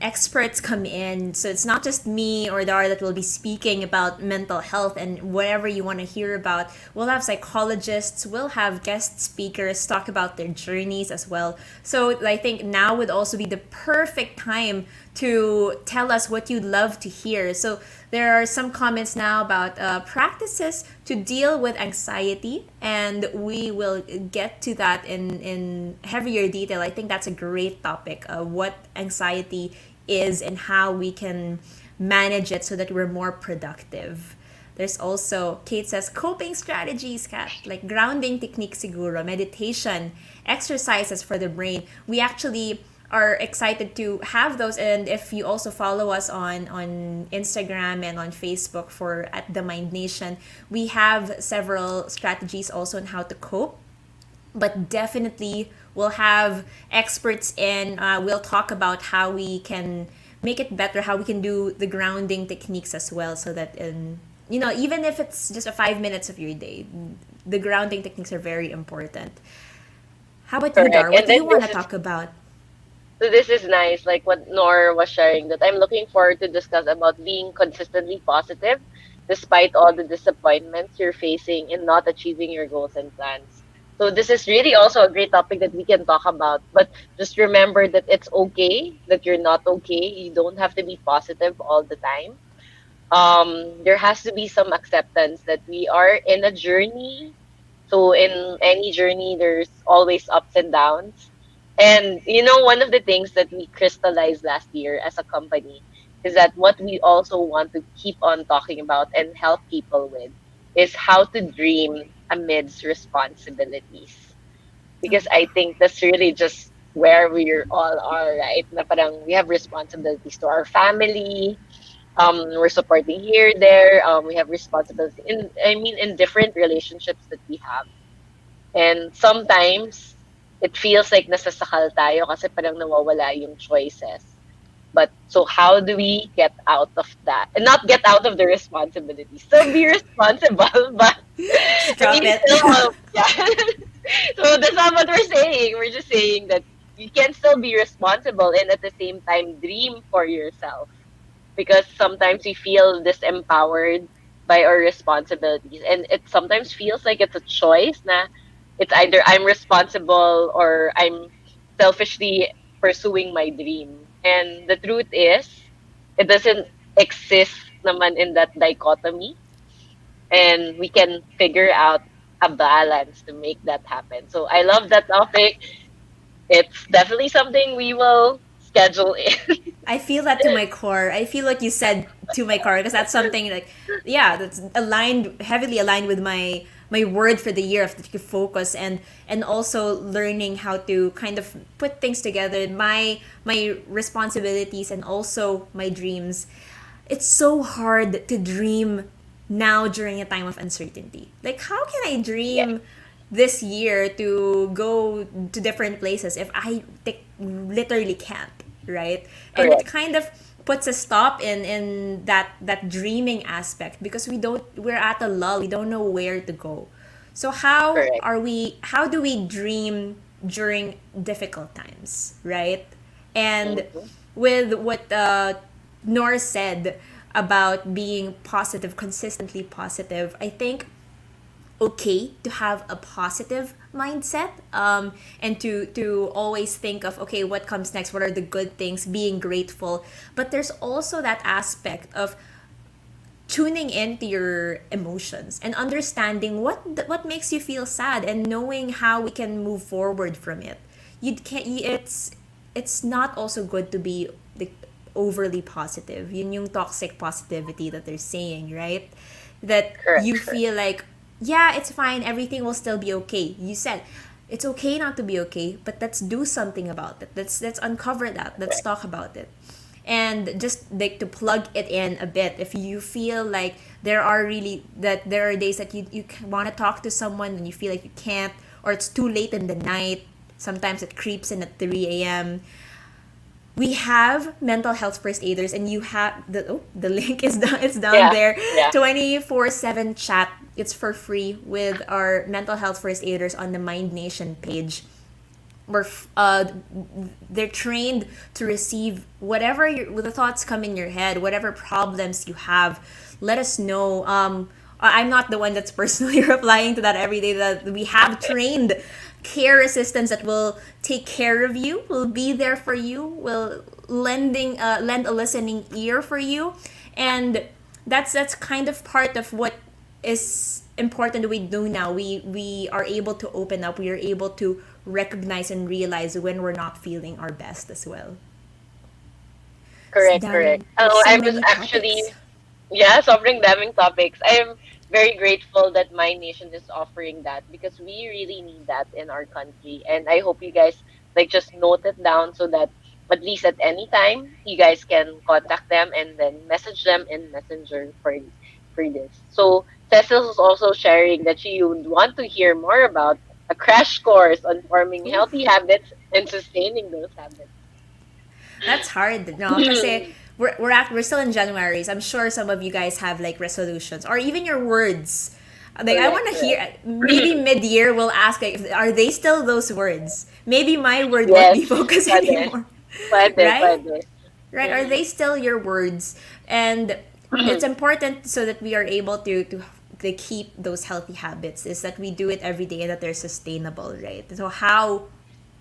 experts come in. So it's not just me or Dara that will be speaking about mental health and whatever you want to hear about. We'll have psychologists, we'll have guest speakers talk about their journeys as well. So I think now would also be the perfect time to tell us what you'd love to hear. So there are some comments now about practices to deal with anxiety, and we will get to that in heavier detail. I think that's a great topic, what anxiety is and how we can manage it so that we're more productive. There's also, Kate says, coping strategies, Kat, like grounding techniques siguro, meditation, exercises for the brain. We actually are excited to have those, and if you also follow us on Instagram and on Facebook for at the Mind Nation, we have several strategies also on how to cope, but definitely we'll have experts in. We'll talk about how we can make it better, how we can do the grounding techniques as well, so that even if it's just a 5 minutes of your day, the grounding techniques are very important. How about you, Correct. Dar? What And do you then want to talk about? this is nice, like what Nor was sharing, that I'm looking forward to discuss about being consistently positive despite all the disappointments you're facing in not achieving your goals and plans. So this is really also a great topic that we can talk about. But just remember that it's okay that you're not okay. You don't have to be positive all the time. There has to be some acceptance that we are in a journey. So in any journey, there's always ups and downs. And one of the things that we crystallized last year as a company is that what we also want to keep on talking about and help people with is how to dream amidst responsibilities. Because I think that's really just where we all are, right? Na parang we have responsibilities to our family, we're supporting here, there, we have responsibility in different relationships that we have. And sometimes it feels like nasasakal tayo kasi parang nawawala yung choices. But so how do we get out of that? And not get out of the responsibility. Still be responsible, but I Stop mean it. still yeah. So that's not what we're saying. We're just saying that you can still be responsible and at the same time dream for yourself, because sometimes we feel disempowered by our responsibilities, and it sometimes feels like it's a choice na it's either I'm responsible or I'm selfishly pursuing my dream. And the truth is it doesn't exist naman in that dichotomy, and we can figure out a balance to make that happen. So I love that topic. It's definitely something we will schedule in. I feel that to my core. I feel what you said to my core because that's something like, yeah, that's aligned, heavily aligned with my word for the year of the focus, and also learning how to kind of put things together, my responsibilities and also my dreams. It's so hard to dream now during a time of uncertainty. Like, how can I Yes, dream this year to go to different places if I literally can't, right? And it correct, kind of puts a stop in that dreaming aspect because we're at a lull. We don't know where to go. So correct. how do we dream during difficult times, right? And Mm-hmm. with what Nor said about being positive, consistently positive, I think okay to have a positive mindset, and to always think of, okay, what comes next, what are the good things, being grateful. But there's also that aspect of tuning into your emotions and understanding what makes you feel sad and knowing how we can move forward from it. You can't it's not also good to be like overly positive. Yun yung toxic positivity that they're saying, right? That Correct, you correct. feel like, yeah, it's fine, everything will still be okay. You said it's okay not to be okay, but let's do something about it. Let's uncover that. Let's Correct. talk about it. And just like to plug it in a bit, if you feel like there are days that you want to talk to someone and you feel like you can't, or it's too late in the night, sometimes it creeps in at 3 a.m., we have mental health first aiders, and you have the link is down, it's down Yeah, there. yeah. 24/7 chat, it's for free with our mental health first aiders on the MindNation page. Where they're trained to receive whatever the thoughts come in your head, whatever problems you have. Let us know. I'm not the one that's personally replying to that every day. That we have trained care assistants that will take care of you, will be there for you, will lend a listening ear for you, and that's kind of part of what is important we do now. We are able to open up. We are able to recognize and realize when we're not feeling our best as well. It's Correct, correct. damn. There's so I was many actually, topics. yeah, sobrang daming topics. I am very grateful that My Nation is offering that because we really need that in our country. And I hope you guys like just note it down so that at least at any time you guys can contact them and then message them in Messenger for this. So Cecil is also sharing that she would want to hear more about a crash course on forming Ooh, healthy habits and sustaining those habits. that's hard, no? Kasi we're still in January. So I'm sure some of you guys have like resolutions or even your words. Like I Correct, want to correct. hear. Maybe mid-year we'll ask, like, are they still those words? Maybe my word won't Yes, be focus pwede. anymore, Pwede, right? pwede. Right? Are Mhm. they still your words? And it's important so that we are able to keep those healthy habits. Is that we do it every day and that they're sustainable, right? So how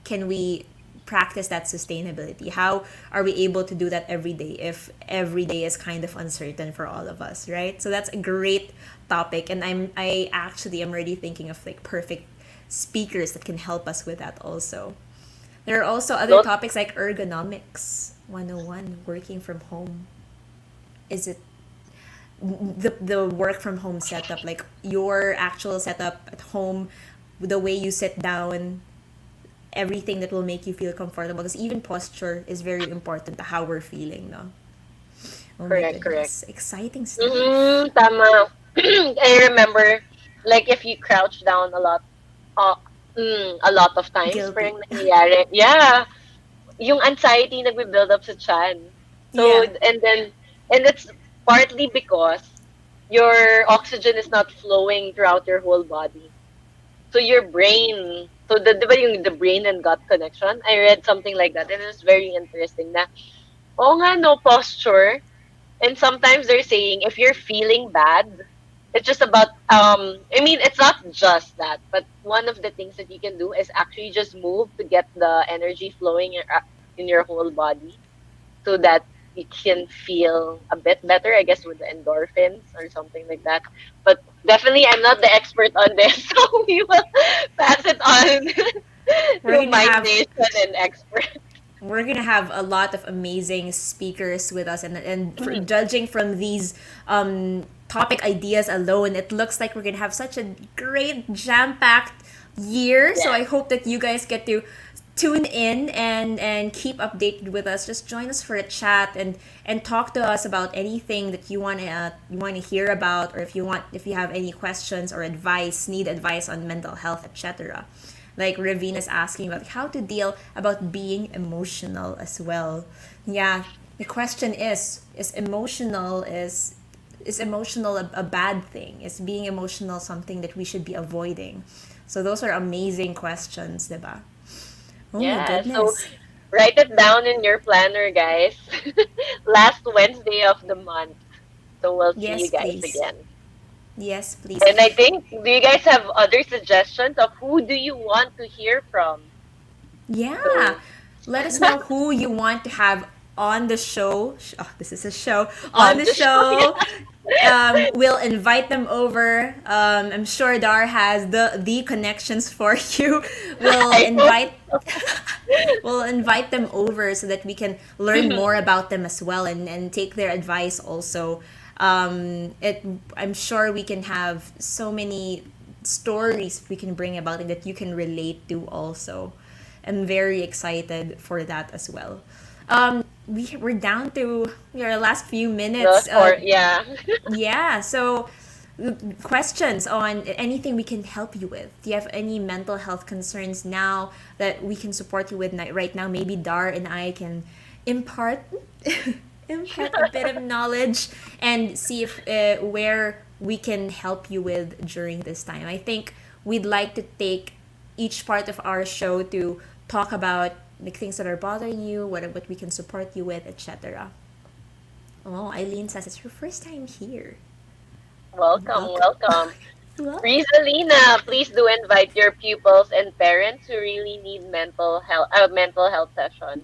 can we practice that sustainability? How are we able to do that every day if every day is kind of uncertain for all of us, right? So that's a great topic, and I actually am already thinking of like perfect speakers that can help us with that also. There are also other Don't topics like ergonomics 101, working from home. Is it the work from home setup, like your actual setup at home, the way you sit down, everything that will make you feel comfortable, because even posture is very important to how we're feeling, no? Oh my correct, correct. goodness, exciting stuff. Mm-hmm, tama. I remember, like, if you crouch down uh, a lot of times, Guilty. parang nangyayari. Yeah, yung anxiety nagbe-build up sa chan. So, Yeah. and it's partly because your oxygen is not flowing throughout your whole body. So your brain, so di ba yung the brain and gut connection? I read something like that and it was very interesting na, oo nga no, posture. And sometimes they're saying if you're feeling bad, it's just about I mean it's not just that, but one of the things that you can do is actually just move to get the energy flowing in your whole body so that you can feel a bit better, I guess, with the endorphins or something like that. But definitely I'm not the expert on this, so we will pass it on We're to gonna my have nation and expert. we're gonna have a lot of amazing speakers with us, and for, Mhm. judging from these topic ideas alone, it looks like we're gonna have such a great jam-packed year. So I Yes. hope that you guys get to tune in and keep updated with us. Just join us for a chat and talk to us about anything that you wanna hear about, or if you have any questions or advice, need advice on mental health, etc. Like Ravina's asking about how to deal about being emotional as well. Yeah, the question is emotional a bad thing? Is being emotional something that we should be avoiding? So those are amazing questions, diba? Oh my Yeah. So goodness. write it down in your planner, guys. Last Wednesday of the month. So we'll see you Yes, guys please. again. Yes, please. And I think, do you guys have other suggestions of who do you want to hear from? Yeah. So Let us know who you want to have on the show. Oh, this is a show. On on the the show, show. We'll invite them over. I'm sure Dar has the connections for you. We'll I hope. invite we'll invite them over so that we can learn more Mhm. about them as well, and take their advice also. It I'm sure we can have so many stories we can bring about and that you can relate to also. I'm very excited for that as well. We're down to our last few minutes. Those for yeah. Yeah, so questions on anything we can help you with. Do you have any mental health concerns now that we can support you with right now? Maybe Dar and I can impart impart a bit of knowledge and see if where we can help you with during this time. I think we'd like to take each part of our show to talk about the things that are bothering you, what we can support you with, etc. Oh, Eileen says it's her first time here. Welcome, Welcome. welcome. Welcome. Rizalina, please do invite your pupils and parents who really need mental health session.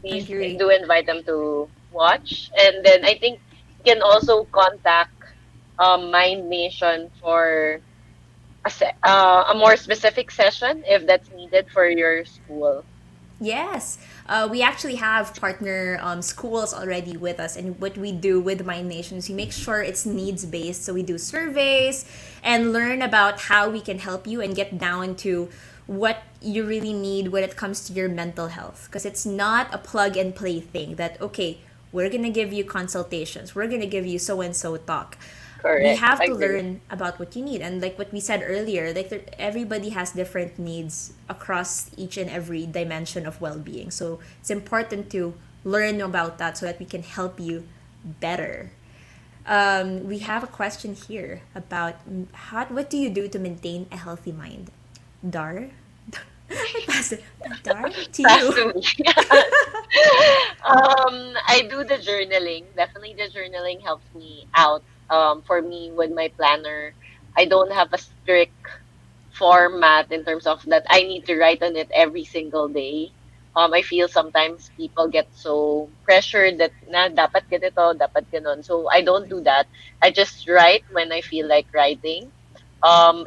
Please Agree. do invite them to watch. And then I think you can also contact MindNation for a more specific session if that's needed for your school. Yes, we actually have partner schools already with us, and what we do with Mind Nation is we make sure it's needs based. So we do surveys and learn about how we can help you and get down to what you really need when it comes to your mental health. Because it's not a plug and play thing that, okay, we're going to give you consultations, we're going to give you so and so talk. We Correct. have to Agree. learn about what you need, and like what we said earlier, like everybody has different needs across each and every dimension of well-being, so it's important to learn about that so that we can help you better. We have a question here about what do you do to maintain a healthy mind? Dar. I pass it. Dar, to Pass you. to me. I do the journaling. Definitely the journaling helps me out. For me with my planner, I don't have a strict format in terms of that I need to write on it every single day. I feel sometimes people get so pressured that na dapat ganito, dapat ganon. So I don't do that. I just write when I feel like writing.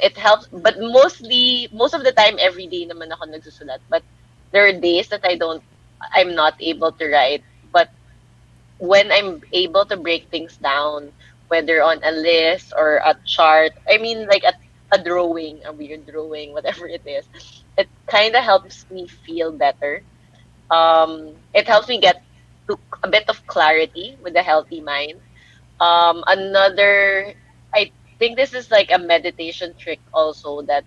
It helps, but most of the time, every day naman ako nagsusulat. But there are days that I'm not able to write. But when I'm able to break things down, whether on a list or a chart, I mean like a drawing, a weird drawing, whatever it is, it kind of helps me feel better. It helps me get to a bit of clarity with a healthy mind. Another, I think this is like a meditation trick also that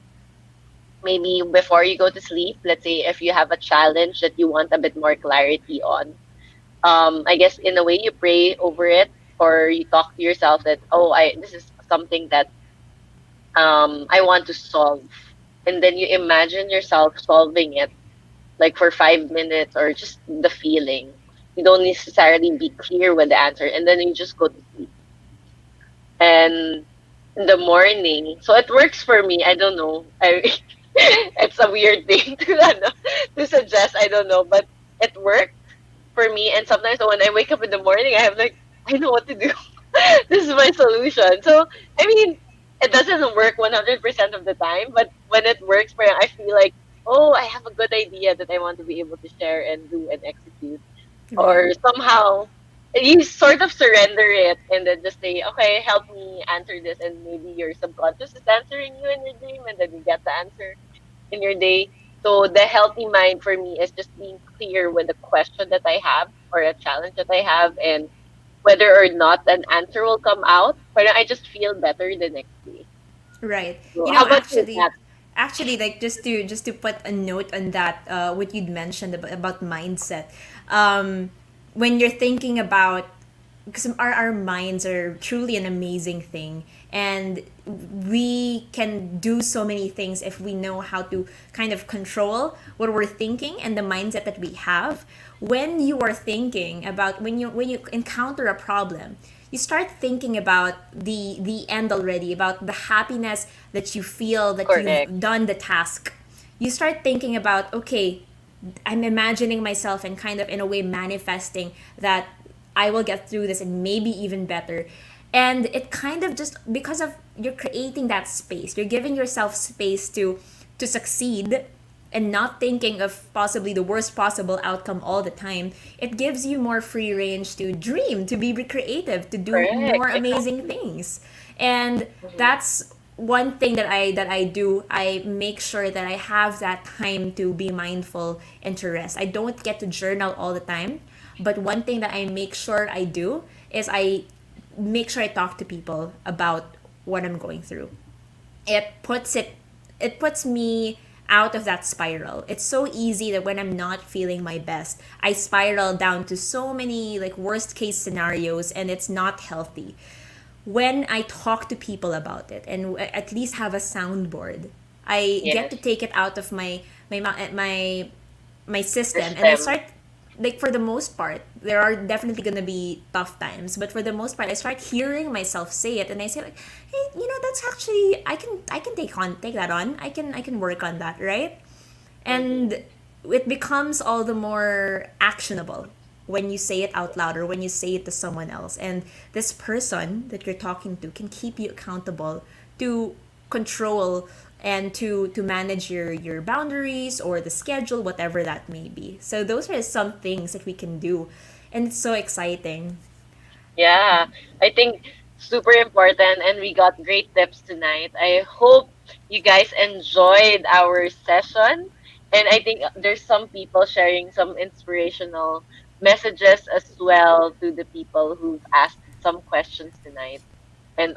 maybe before you go to sleep, let's say if you have a challenge that you want a bit more clarity on, I guess in a way you pray over it or you talk to yourself that, oh, this is something that I want to solve. And then you imagine yourself solving it like for 5 minutes or just the feeling. You don't necessarily be clear with the answer. And then you just go to sleep. And in the morning, so it works for me. I don't know. It's a weird thing to, ano, to suggest. I don't know. But it works for me. And sometimes when I wake up in the morning, I have like, I know what to do. This is my solution. So, I mean, it doesn't work 100% of the time, but when it works for me, I feel like, oh, I have a good idea that I want to be able to share and do and execute. Right. Or somehow you sort of surrender it and then just say, okay, help me answer this. And maybe your subconscious is answering you in your dream, and then you get the answer in your day. So the healthy mind for me is just being clear with the question that I have or a challenge that I have, and whether or not an answer will come out, but I just feel better the next day. Right. So You how know, about you, Kat? actually, like just to put a note on that, what you'd mentioned about mindset. Um, when you're thinking about, because our minds are truly an amazing thing, and we can do so many things if we know how to kind of control what we're thinking and the mindset that we have. When you are thinking about, when you encounter a problem, you start thinking about the end already, about the happiness that you feel that you've Correct. done the task. You start thinking about, okay, I'm imagining myself and kind of in a way manifesting that I will get through this and maybe even better. And it kind of just, because of you're creating that space, you're giving yourself space to succeed and not thinking of possibly the worst possible outcome all the time. It gives you more free range to dream, to be creative, to do Correct. more amazing Exactly. things. And Mhm. that's one thing that I do. I make sure that I have that time to be mindful and to rest. I don't get to journal all the time, but one thing that I make sure I do is I make sure I talk to people about what I'm going through. It puts me out of that spiral. It's so easy that when I'm not feeling my best, I spiral down to so many like worst case scenarios, and it's not healthy. When I talk to people about it and at least have a soundboard, I get Yes. to take it out of my system, and I System. start, like, for the most part, there are definitely gonna be tough times, but for the most part I start hearing myself say it, and I say, like, hey, that's actually, I can take that on. I can work on that, right? Hmm. And it becomes all the more actionable when you say it out loud or when you say it to someone else, and this person that you're talking to can keep you accountable to control and to manage your boundaries or the schedule, whatever that may be. So those are some things that we can do, and it's so exciting. Yeah, I think super important, and we got great tips tonight. I hope you guys enjoyed our session, and I think there's some people sharing some inspirational messages as well to the people who've asked some questions tonight, and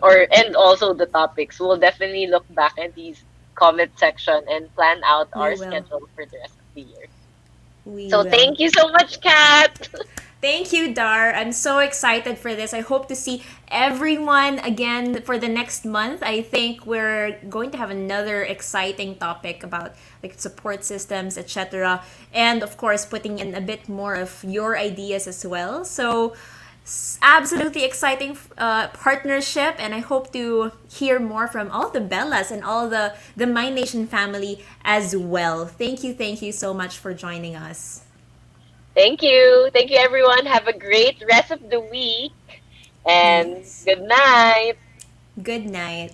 also the topics. We'll definitely look back at these comment section and plan out We our will. schedule for the rest of the year. We So will. thank you so much, Kat. Thank you, Dar. I'm so excited for this. I hope to see everyone again for the next month. I think we're going to have another exciting topic about like support systems, etc. And of course, putting in a bit more of your ideas as well. So, absolutely exciting partnership, and I hope to hear more from all the Bellas and all the MindNation family as well. Thank you so much for joining us. Thank you. Thank you, everyone. Have a great rest of the week and Yes. good night. Good night.